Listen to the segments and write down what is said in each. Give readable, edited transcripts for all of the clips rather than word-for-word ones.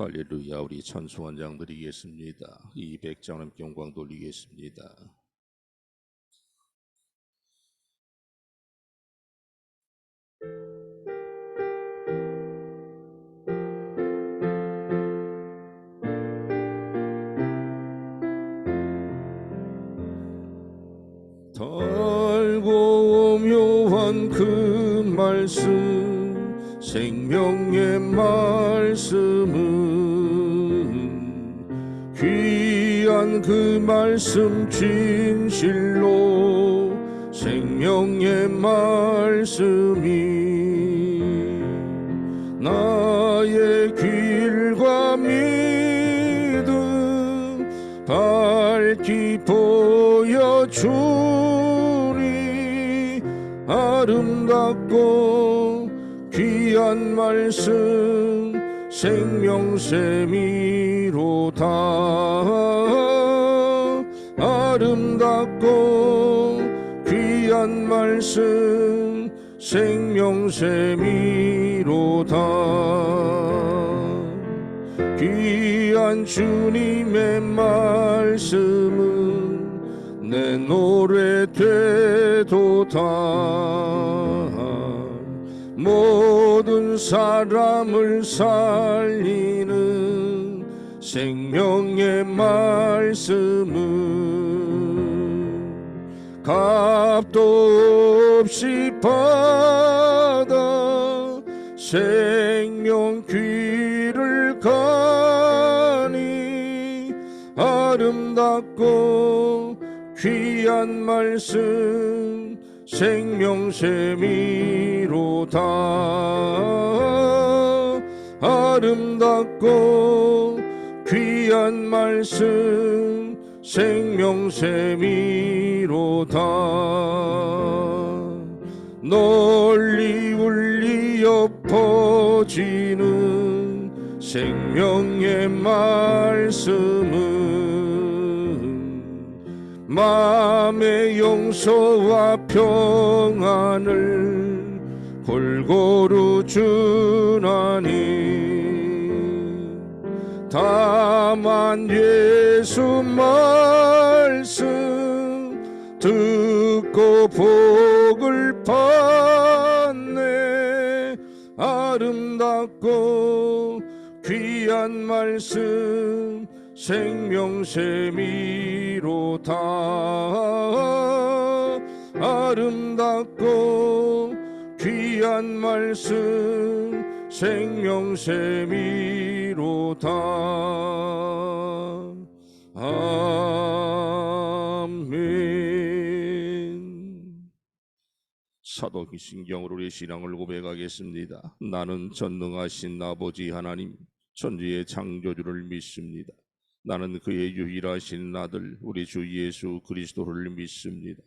할렐루야. 우리 찬송원장 드리겠습니다. 200장 함께 영광 돌리겠습니다. 달고 묘한 그 말씀, 생명의 말씀은 귀한 그 말씀 진실로 생명의 말씀이 나의 길과 믿음 밝히 보여주니 아름답고 귀한 말씀 생명샘이로다. 아름답고 귀한 말씀 생명샘이로다. 귀한 주님의 말씀은 내 노래 되도다. 모든 사람을 살리는 생명의 말씀은 값도 없이 받아 생명 귀를 가니 아름답고 귀한 말씀 생명샘이로다. 아름답고 귀한 말씀 생명샘이로다. 널리 울리어 퍼지는 생명의 말씀은 마음의 용서와 평안을 골고루 주나니 다만 예수 말씀 듣고 복을 받네. 아름답고 귀한 말씀 생명샘이로다. 아름답고 귀한 말씀 생명샘이로다. 아멘. 사도신경으로 우리 신앙을 고백하겠습니다. 나는 전능하신 아버지 하나님 천지의 창조주를 믿습니다. 나는 그의 유일하신 아들 우리 주 예수 그리스도를 믿습니다.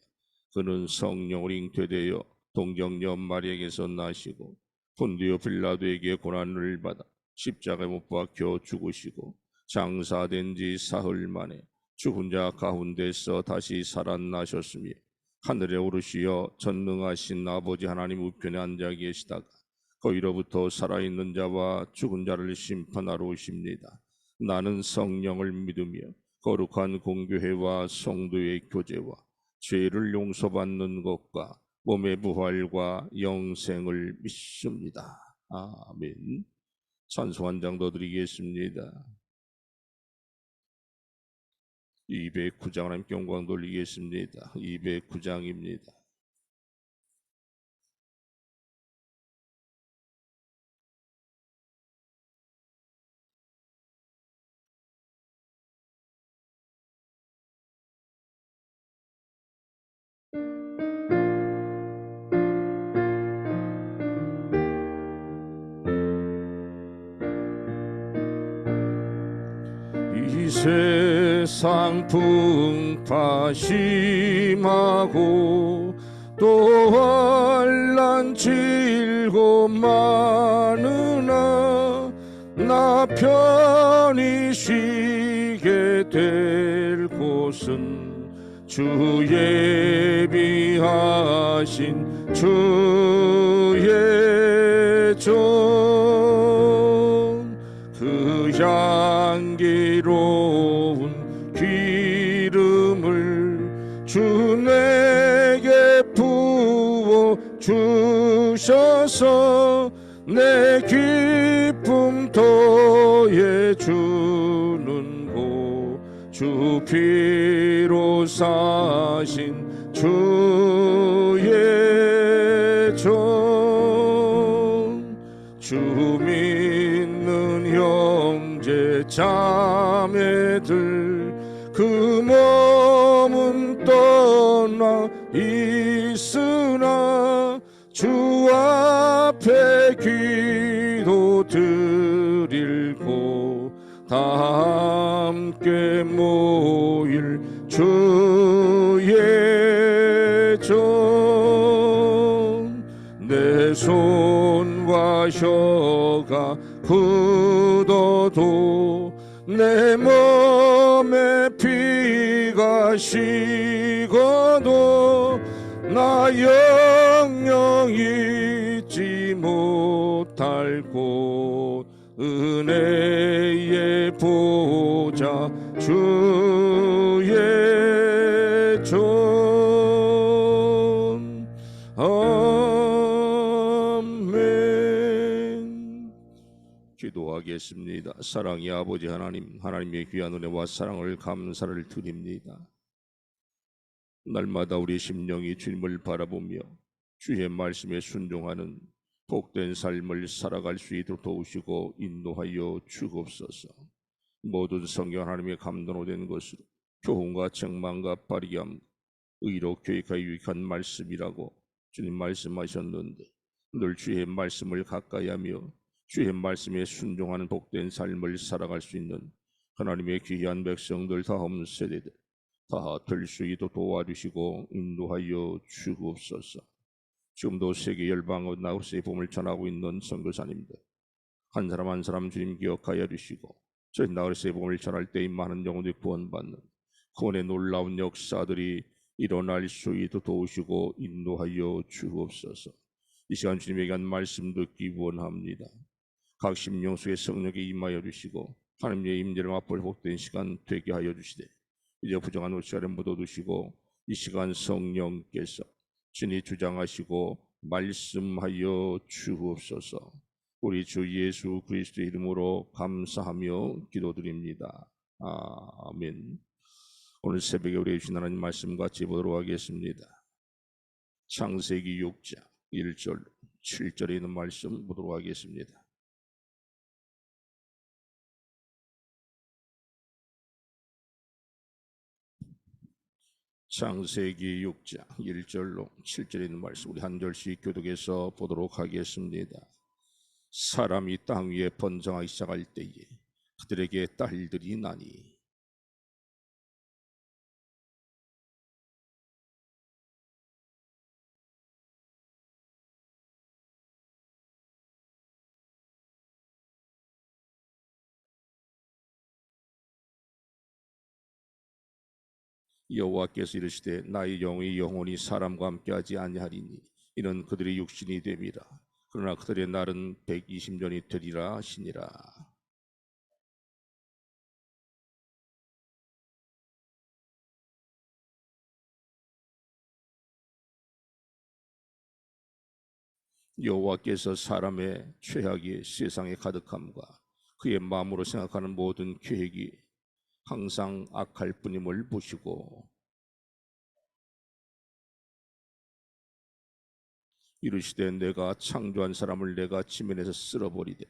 그는 성령을 잉태되어 동정녀 마리아에게서 나시고 본디오 빌라도에게 고난을 받아 십자가에 못 박혀 죽으시고 장사된 지 사흘 만에 죽은 자 가운데서 다시 살아나셨으며 하늘에 오르시어 전능하신 아버지 하나님 우편에 앉아 계시다가 거기로부터 살아있는 자와 죽은 자를 심판하러 오십니다. 나는 성령을 믿으며 거룩한 공교회와 성도의 교제와 죄를 용서받는 것과 몸의 부활과 영생을 믿습니다. 아멘. 찬송 한 장 더 드리겠습니다. 209장 하나님께 영광 돌리겠습니다. 209장입니다. 이 세상 풍파심하고 또 환난 질고 많으나 나 편히 쉬게 될 곳은 주 예비하신 주의 종 그 향기로운 기름을 주 내게 부어 주셔서 내 기쁨 더해 주는 곳 주 피로 사신 주의 종 주 믿는 형제 자매들 그 몸은 떠나 있으나 주 앞에 기도 드릴 곳 다 함께 모일 주의 종 내 손과 혀가 굳어도 내 몸에 피가 식어도 나 영영 잊지 못할 곳 은혜의 보좌 주의 종 아멘. 기도하겠습니다. 사랑의 아버지 하나님, 하나님의 귀한 은혜와 사랑을 감사를 드립니다. 날마다 우리 심령이 주님을 바라보며 주의 말씀에 순종하는 복된 삶을 살아갈 수 있도록 도우시고 인도하여 주옵소서. 모든 성경 하나님의 감동으로 된 것으로 교훈과 책망과 바리함 의로 교육하여 유익한 말씀이라고 주님 말씀하셨는데 늘 주의 말씀을 가까이하며 주의 말씀에 순종하는 복된 삶을 살아갈 수 있는 하나님의 귀한 백성들 다음 세대들 다 될 수 있도록 도와주시고 인도하여 주옵소서. 지금도 세계 열방의 나우스의 복음을 전하고 있는 선교사님들 한 사람 한 사람 주님 기억하여 주시고 저희 나우스의 복음을 전할 때에 많은 영혼들이 구원받는 구원의 놀라운 역사들이 일어날 수 있도록 도우시고 인도하여 주옵소서. 이 시간 주님에게 한 말씀 듣기 원합니다. 각 심령 속에 성령께 임하여 주시고 하나님의 임재를 맛볼 복된 시간 되게 하여 주시되 이제 부정한 옷자를 묻어두시고 이 시간 성령께서 진히 주장하시고 말씀하여 주옵소서. 우리 주 예수 그리스도의 이름으로 감사하며 기도드립니다. 아멘. 오늘 새벽에 우리 주신 하나님 말씀 같이 보도록 하겠습니다. 창세기 6장 1절 7절에 있는 말씀 보도록 하겠습니다. 창세기 6장 1절로 7절에 있는 말씀 우리 한 절씩 교독해서 보도록 하겠습니다. 사람이 땅 위에 번성하기 시작할 때에 그들에게 딸들이 나니 여호와께서 이르시되 나의 영이 영원히 사람과 함께하지 아니하리니 이는 그들의 육신이 됨이라. 그러나 그들의 날은 120년이 되리라 하시니라. 여호와께서 사람의 죄악이 세상에 가득함과 그의 마음으로 생각하는 모든 계획이 항상 악할 뿐임을 보시고 이르시되 내가 창조한 사람을 내가 지면에서 쓸어버리되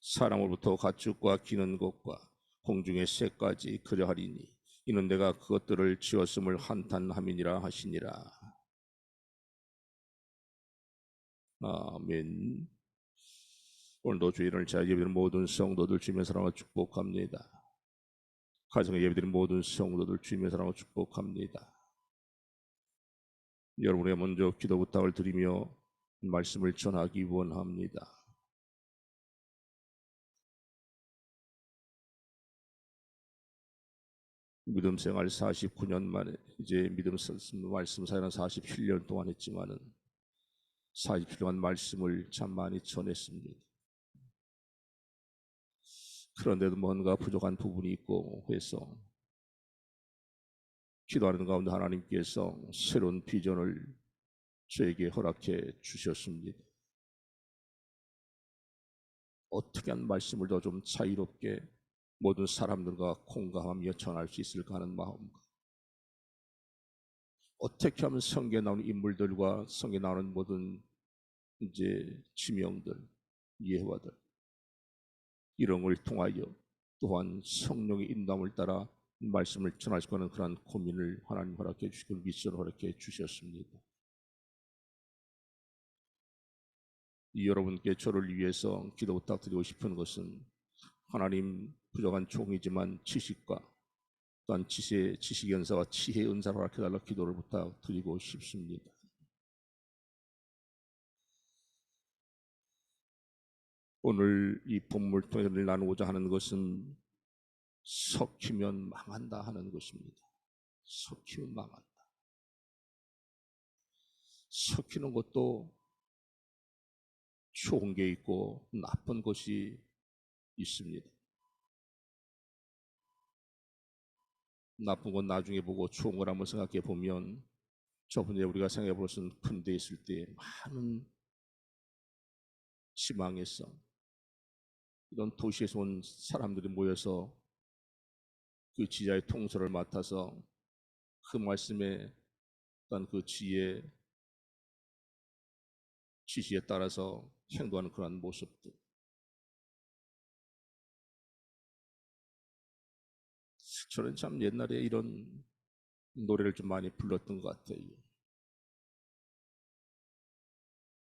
사람으로부터 가축과 기는 것과 공중의 새까지 그려하리니 이는 내가 그것들을 지었음을 한탄함이니라 하시니라. 아멘. 오늘도 주일을 잘 예배드리는 모든 성도들 주님의 사랑을 축복합니다. 가정에 예배드리는 모든 성도들 주님의 사랑을 축복합니다. 여러분의 먼저 기도 부탁을 드리며 말씀을 전하기 원합니다. 믿음 생활 49년 만에 이제 믿음 말씀 사역은 47년 동안 했지만은 47년 말씀을 참 많이 전했습니다. 그런데도 뭔가 부족한 부분이 있고 해서 기도하는 가운데 하나님께서 새로운 비전을 저에게 허락해 주셨습니다. 어떻게 한 말씀을 더 좀 자유롭게 모든 사람들과 공감하며 전할 수 있을까 하는 마음과 어떻게 하면 성경에 나오는 인물들과 성경에 나오는 모든 이제 지명들, 예화들 이런 걸 통하여 또한 성령의 인도함을 따라 말씀을 전할 수 있는 그런 고민을 하나님 허락해 주시고 미션을 허락해 주셨습니다. 여러분께 저를 위해서 기도 부탁드리고 싶은 것은 하나님 부족한 종이지만 지식과 또한 지식의 은사와 지혜의 은사를 허락해달라 기도를 부탁드리고 싶습니다. 오늘 이 본문을 통해서 나누고자 하는 것은 섞이면 망한다 하는 것입니다. 섞이면 망한다. 섞이는 것도 좋은 게 있고 나쁜 것이 있습니다. 나쁜 건 나중에 보고 좋은 걸 한번 생각해 보면 저번에 우리가 생각해 볼 것은 군대에 있을 때 많은 지방에서 이런 도시에서 온 사람들이 모여서 그 지자의 통솔을 맡아서 그 말씀에 어떤 그 지시에 따라서 행동하는 그런 모습들. 저는 참 옛날에 이런 노래를 좀 많이 불렀던 것 같아요.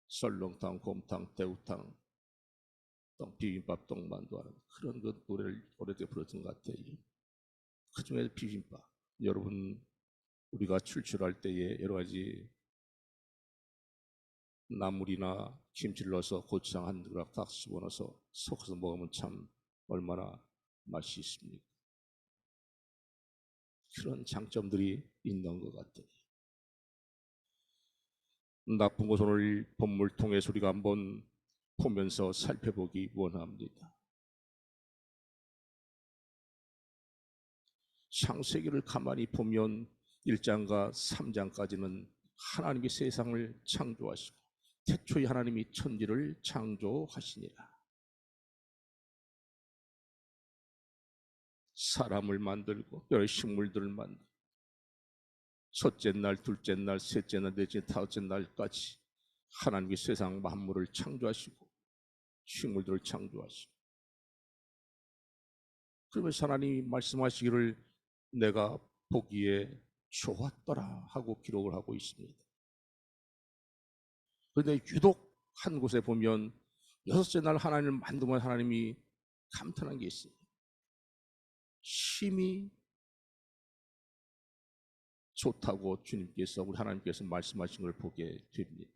썰렁탕, 곰탕, 대우탕, 비빔밥, 떡만두 하는 그런 그 노래를 오래되게 불렀던 것 같아요. 그 중에 비빔밥. 여러분 우리가 출출할 때에 여러 가지 나물이나 김치를 넣어서 고추장 한 그릇 딱 집어넣어서 섞어서 먹으면 참 얼마나 맛이 있습니까? 그런 장점들이 있는 것 같아요. 나쁜 것을 오늘 본문을 통해서 우리가 한번 보면서 살펴보기 원합니다. 창세기를 가만히 보면 1장과 3장까지는 하나님이 세상을 창조하시고 태초에 하나님이 천지를 창조하시니라. 사람을 만들고 여러 식물들을 만들고 첫째 날, 둘째 날, 셋째 날, 넷째, 다섯째 날까지 하나님이 세상 만물을 창조하시고 식물들을 창조하시고 그러면서 하나님이 말씀하시기를 내가 보기에 좋았더라 하고 기록을 하고 있습니다. 그런데 유독 한 곳에 보면 여섯째 날 하나님을 만들면 하나님이 감탄한 게 있어요. 심히 좋다고 주님께서 우리 하나님께서 말씀하신 걸 보게 됩니다.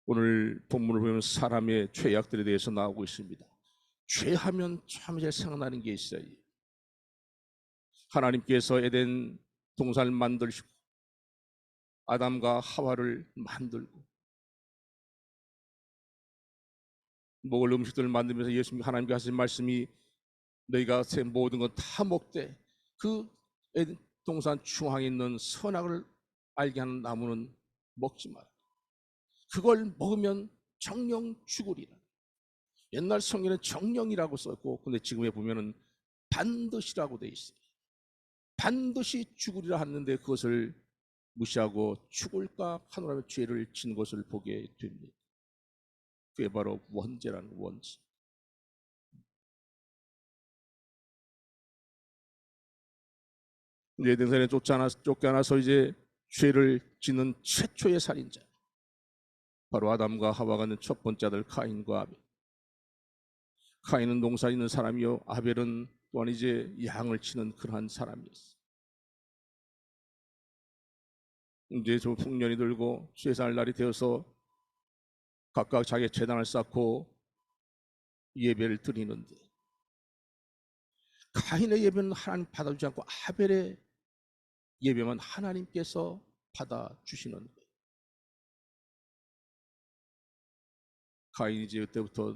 오늘 본문을 보면 사람의 죄악들에 대해서 나오고 있습니다. 죄하면 참 잘 생각나는 게 있어요. 하나님께서 에덴 동산을 만드시고 아담과 하와를 만들고 먹을 음식들을 만들면서 예수님 하나님께 하신 말씀이 너희가 새 모든 건 다 먹되 그 에덴 동산 중앙에 있는 선악을 알게 하는 나무는 먹지 마라. 그걸 먹으면 정령 죽으리라. 옛날 성경에는 정령이라고 썼고 근데 지금에 보면은 반드시라고 돼 있어요. 반드시 죽으리라 하는데 그것을 무시하고 죽을까 하노라며 죄를 진 것을 보게 됩니다. 그게 바로 원죄라는 원죄. 에덴산에 쫓겨나서 이제 죄를 짓는 최초의 살인자 바로 아담과 하와가 된 첫 번째 아들 카인과 아벨. 카인은 농사 짓는 사람이요 아벨은 또한 이제 양을 치는 그러한 사람이었어. 이제 좀 풍년이 들고 쇠살 날이 되어서 각각 자기 제단을 쌓고 예배를 드리는데 카인의 예배는 하나님 받아주지 않고 아벨의 예배만 하나님께서 받아주시는 거예요. 가인이 이제 그때부터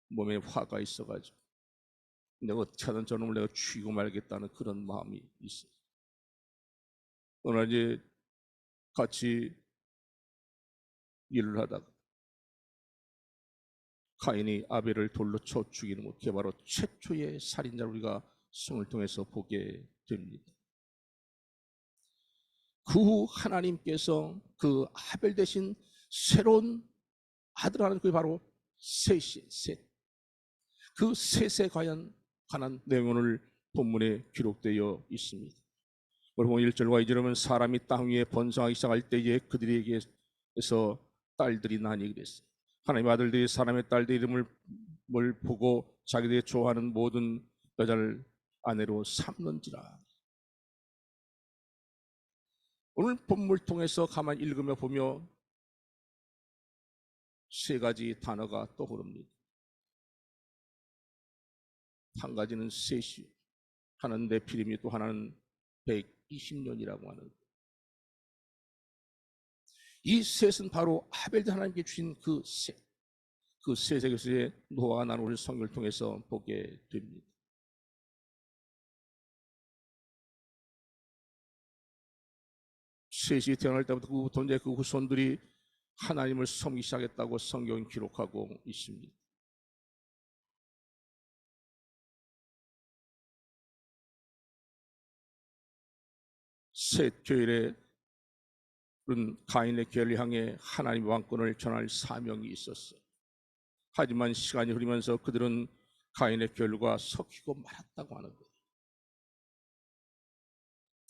몸에 화가 있어가지고 내가 어떻게 하든 저놈을 내가 죽이고 말겠다는 그런 마음이 있어요. 오늘 이제 같이 일을 하다가 가인이 아벨을 돌로 쳐 죽이는 것, 그게 바로 최초의 살인자를 우리가 성을 통해서 보게 됩니다. 그 후 하나님께서 그 아벨 대신 새로운 아들 하나, 그게 바로 셋이 셋. 그 셋에 관한 내용은 오늘 본문에 기록되어 있습니다. 여러분 1절과 2절에 보면 사람이 땅 위에 번성하기 시작할 때에 그들에게서 딸들이 나니 그랬어요. 하나님의 아들들이 사람의 딸들 이름을 보고 자기들이 좋아하는 모든 여자를 아내로 삼는지라. 오늘 본문을 통해서 가만히 읽으며 보며 세 가지 단어가 떠오릅니다. 한 가지는 셋이, 하나는 네피림이, 또 하나는 120년이라고 하는, 이 셋은 바로 아벨 하나님께 주신 그 셋, 그 셋에게서의 노아가 나누는 성경을 통해서 보게 됩니다. 셋이 태어날 때부터 그부터 이제 그 후손들이 하나님을 섬기기 시작했다고 성경은 기록하고 있습니다. 셋 교회는 가인의 교회를 향해 하나님의 왕권을 전할 사명이 있었어요. 하지만 시간이 흐르면서 그들은 가인의 결과 섞이고 말았다고 하는 거예요.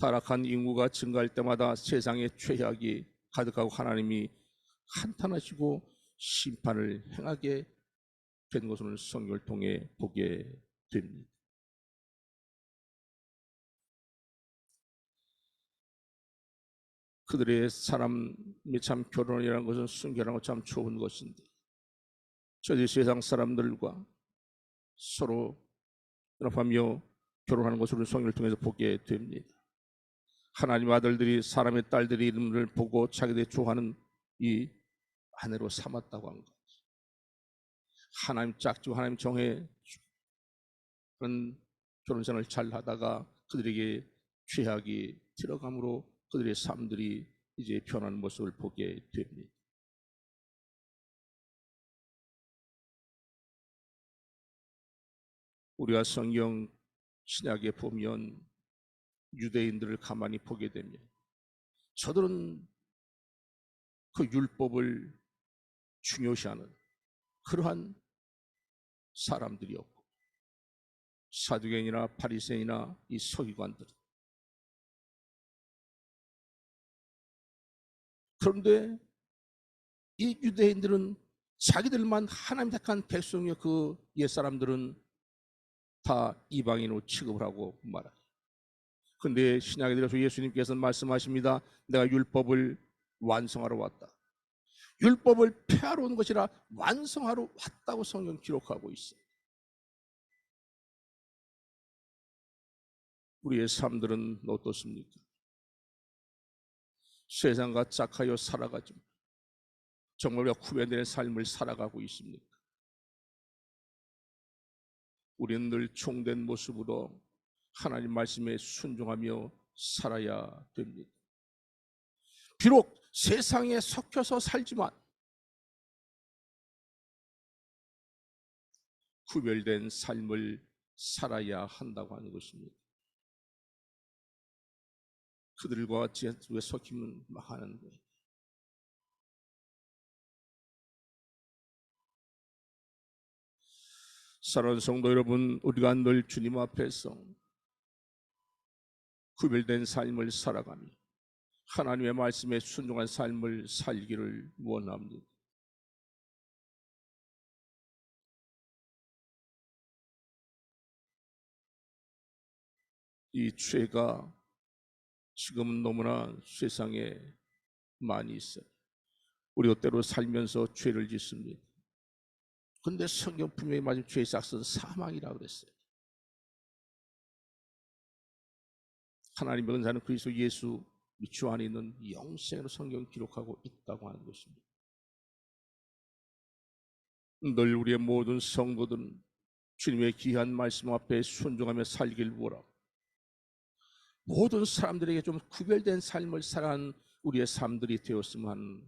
타락한 인구가 증가할 때마다 세상의 죄악이 가득하고 하나님이 한탄하시고 심판을 행하게 된 것을 성경을 통해 보게 됩니다. 그들의 사람이 참 결혼이라는 것은 순결한 것 참 좋은 것인데 저희 세상 사람들과 서로 연합하며 결혼하는 것으로 성경을 통해서 보게 됩니다. 하나님 아들들이 사람의 딸들의 이름을 보고 자기들이 좋아하는 이 아내로 삼았다고 한 것. 하나님 짝지고 하나님 정해 그런 결혼생활을 잘 하다가 그들에게 죄악이 들어감으로 그들의 삶들이 이제 변하는 모습을 보게 됩니다. 우리가 성경 신약에 보면 유대인들을 가만히 보게 되면 저들은 그 율법을 중요시하는 그러한 사람들이었고 사두개인이나 바리새인이나 이 서기관들, 그런데 이 유대인들은 자기들만 하나님 택한 백성의 그 옛사람들은 다 이방인으로 취급을 하고 말아요. 근데 신약에 들어서 예수님께서 말씀하십니다. 내가 율법을 완성하러 왔다. 율법을 폐하러 온 것이라 완성하러 왔다고 성경 기록하고 있어요. 우리의 삶들은 어떻습니까? 세상과 짝하여 살아가지 정말 우리가 구별되는 삶을 살아가고 있습니까? 우리는 늘 종된 모습으로 하나님 말씀에 순종하며 살아야 됩니다. 비록 세상에 섞여서 살지만 구별된 삶을 살아야 한다고 하는 것입니다. 그들과 왜 섞이면 망하는데, 사랑하는 성도 여러분, 우리가 늘 주님 앞에서 구별된 삶을 살아가며 하나님의 말씀에 순종한 삶을 살기를 원합니다. 이 죄가 지금은 너무나 세상에 많이 있어요. 우리가 때로 살면서 죄를 짓습니다. 근데 성경 분명히 말씀 죄의 삭은 사망이라고 그랬어요. 하나님의 은사는 그리스도 예수 주 안에 있는 영생으로 성경 기록하고 있다고 하는 것입니다. 늘 우리의 모든 성도들은 주님의 귀한 말씀 앞에 순종하며 살길 원하고, 모든 사람들에게 좀 구별된 삶을 살아가는 우리의 삶들이 되었으면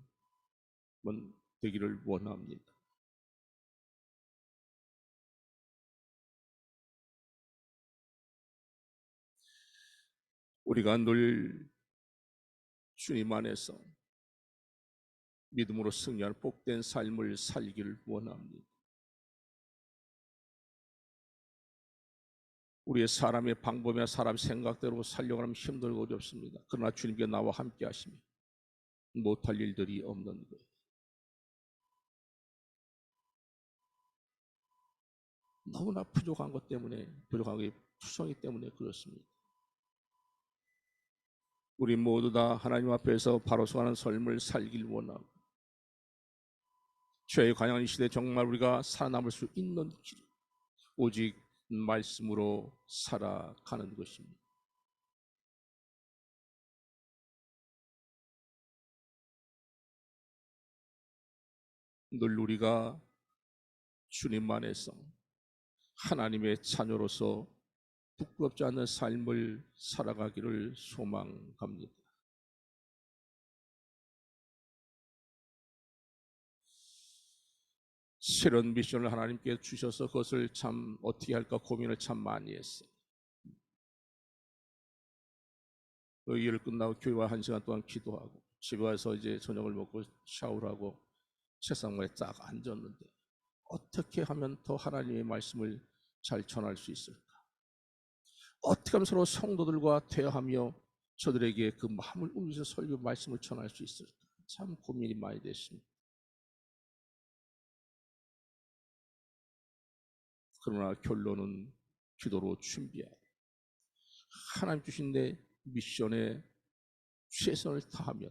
되기를 원합니다. 우리가 늘 주님 안에서 믿음으로 승리하는 복된 삶을 살기를 원합니다. 우리의 사람의 방법이나 사람 생각대로 살려고 하면 힘들고 어렵습니다. 그러나 주님께 나와 함께 하시면 못할 일들이 없는 거예요. 너무나 부족한 것 때문에, 부족한 게 투성이 때문에 그렇습니다. 우리 모두 다 하나님 앞에서 바로 서가는 삶을 살길 원하고, 죄의 관영한 이 시대에 정말 우리가 살아남을 수 있는 길, 오직 말씀으로 살아가는 것입니다. 늘 우리가 주님 안에서 하나님의 자녀로서 부끄럽지 않은 삶을 살아가기를 소망합니다. 새로운 미션을 하나님께 주셔서 그것을 참 어떻게 할까 고민을 참 많이 했어요. 그 일을 끝나고 교회와 1시간 동안 기도하고 집에 와서 이제 저녁을 먹고 샤워를 하고 책상에 딱 앉았는데, 어떻게 하면 더 하나님의 말씀을 잘 전할 수 있을까? 어떻게 하면 서로 성도들과 대화하며 저들에게 그 마음을 울려서 설교 말씀을 전할 수 있을까? 참 고민이 많이 됐습니다. 그러나 결론은 기도로 준비하고 하나님 주신 내 미션에 최선을 다하면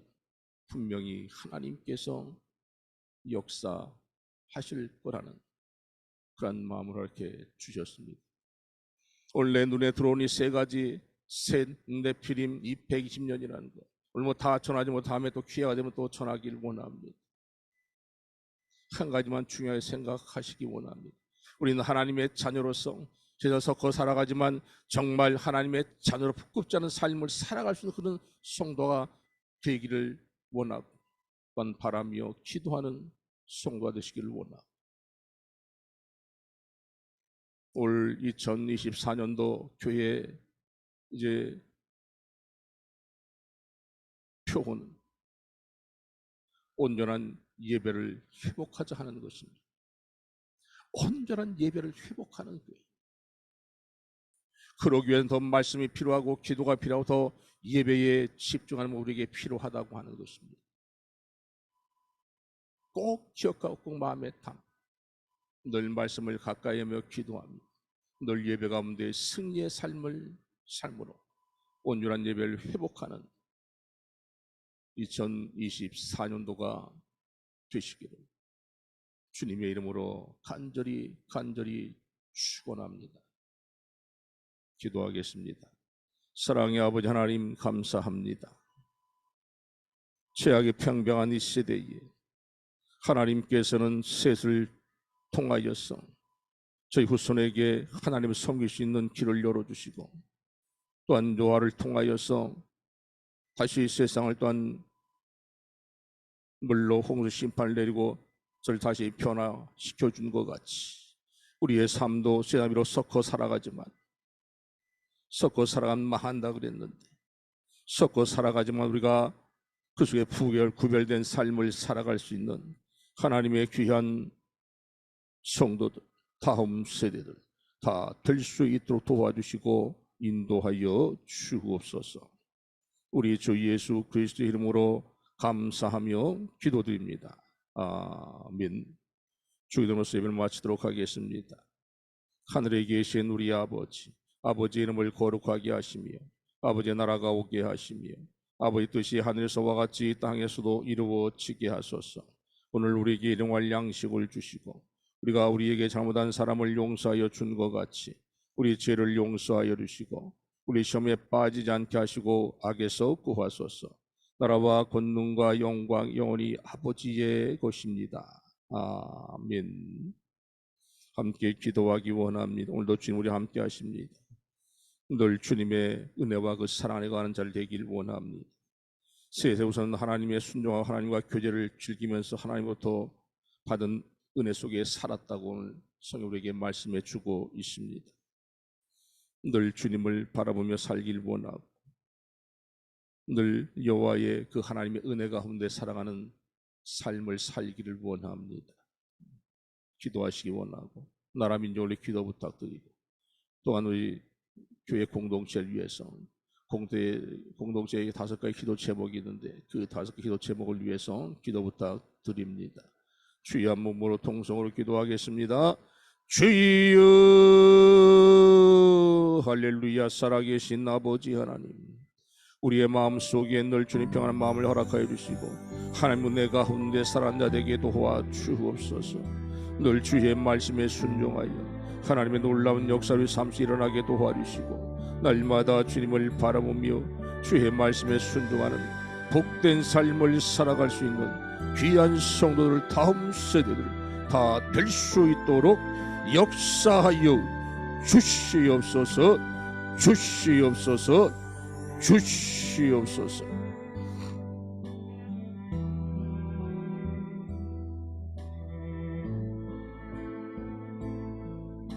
분명히 하나님께서 역사하실 거라는 그런 마음을 이렇게 주셨습니다. 오늘 내 눈에 들어오니 세 가지, 셋, 네피림, 이 120년이라는 거. 오늘 뭐 다 전하지 못 다음에 또 기회가 되면 또 전하길 원합니다. 한 가지만 중요하게 생각하시기 원합니다. 우리는 하나님의 자녀로서 세상 섞어 살아가지만 정말 하나님의 자녀로 부끄럽지 않은 삶을 살아갈 수 있는 그런 성도가 되기를 원하고, 또한 바라며 기도하는 성도가 되시기를 원하고, 올 2024년도 교회 이제 표고는 온전한 예배를 회복하자 하는 것입니다. 온전한 예배를 회복하는 거예요. 그러기 위해서는 더 말씀이 필요하고 기도가 필요하고 더 예배에 집중하는 우리에게 필요하다고 하는 것입니다. 꼭 기억하고 꼭 마음에 담, 늘 말씀을 가까이 하며 기도하며 늘 예배 가운데 승리의 삶으로 온전한 예배를 회복하는 2024년도가 되시기를 주님의 이름으로 간절히 축원합니다. 기도하겠습니다. 사랑의 아버지 하나님, 감사합니다. 죄악이 평병한 이 시대에 하나님께서는 셋을 통하여서 저희 후손에게 하나님을 섬길 수 있는 길을 열어주시고, 또한 노아를 통하여서 다시 세상을 또한 물로 홍수 심판을 내리고 저를 다시 변화시켜 준 것 같이 우리의 삶도 세상으로 섞어 살아가지만, 섞어 살아가면 망한다 그랬는데 섞어 살아가지만 우리가 그 속에 구별된 삶을 살아갈 수 있는 하나님의 귀한 성도들, 다음 세대들 다 될 수 있도록 도와주시고 인도하여 주옵소서. 우리 주 예수 그리스도의 이름으로 감사하며 기도드립니다. 아멘. 주기도로서 예배를 마치도록 하겠습니다. 하늘에 계신 우리 아버지, 아버지 이름을 거룩하게 하시며 아버지의 나라가 오게 하시며 아버지 뜻이 하늘에서와 같이 땅에서도 이루어지게 하소서. 오늘 우리에게 일용할 양식을 주시고 우리가 우리에게 잘못한 사람을 용서하여 준 것 같이 우리 죄를 용서하여 주시고 우리 시험에 빠지지 않게 하시고 악에서 구하소서. 나라와 권능과 영광 영원히 아버지의 것입니다. 아멘. 함께 기도하기 원합니다. 오늘도 주님 우리 함께 하십니다. 늘 주님의 은혜와 그 사랑 안에 가는 자를 되길 원합니다. 세세 우선 하나님의 순종하고 하나님과 교제를 즐기면서 하나님으로부터 받은 은혜 속에 살았다고 오늘 성경 우리에게 말씀해 주고 있습니다. 늘 주님을 바라보며 살길 원하고 늘 여호와의 그 하나님의 은혜 가운데 살아가는 삶을 살기를 원합니다. 기도하시기 원하고 나라 민족을 기도 부탁드리고 또한 우리 교회 공동체를 위해서 공동체에 5가지 기도 제목이 있는데 그 5개 기도 제목을 위해서 기도 부탁드립니다. 주여 한 몸으로 통성으로 기도하겠습니다. 주여 할렐루야. 살아계신 아버지 하나님, 우리의 마음속에 늘 주님 평안한 마음을 허락하여 주시고 하나님 은혜 가운데 살아가는 자 되게 도와주옵소서. 늘 주의 말씀에 순종하여 하나님의 놀라운 역사를 삶시 일어나게 도와주시고 날마다 주님을 바라보며 주의 말씀에 순종하는 복된 삶을 살아갈 수 있는 귀한 성도들 다음 세대들 다 될 수 있도록 역사하여 주시옵소서. 주시옵소서. 주시옵소서.